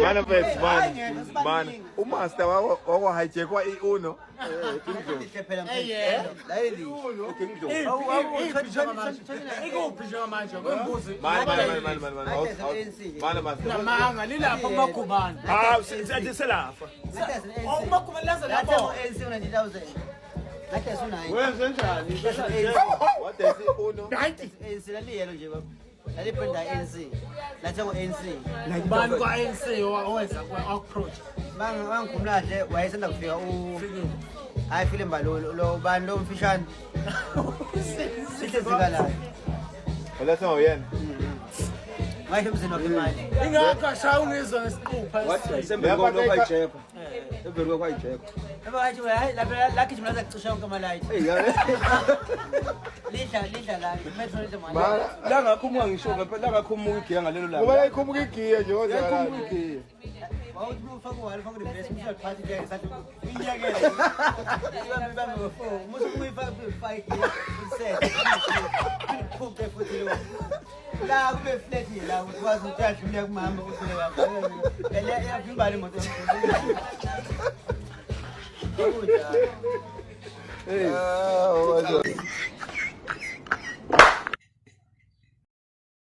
Manifest man umaster wako hijackwa iuno Alipenda ANC. Nataka ANC. Bani kwa ANC oweza kwa approach. Bangumlahle wayesanda kufika hayi film balolo lo bani lo mfishane. Sihlezikalayo. Olasema uyena. Maye mzino kwemali. Ingakho sha ungizwa ngesiqupha. Wathi December kwa ijeko. Everywhere kwa ijeko. Abathi hayi la gijima lazacisha yonke amalayithi. Lidla la metro lidla mali. La ngakhumuka ngisho ngempela la ngakhumuka igiya ngalelo langa. Kuba ikhumuka igiya nje kodwa Ngakhumuka igiya. Wawuthi ufaka wali ufaka the best mshot party ke sathi uyinyakele. Ibambe before. Musu kuyifaka 5 set. Phuphe futhi lo. La kube flat la ukwazi ukudlula kumama uthule kahle. Le yavimba le moto. Hey.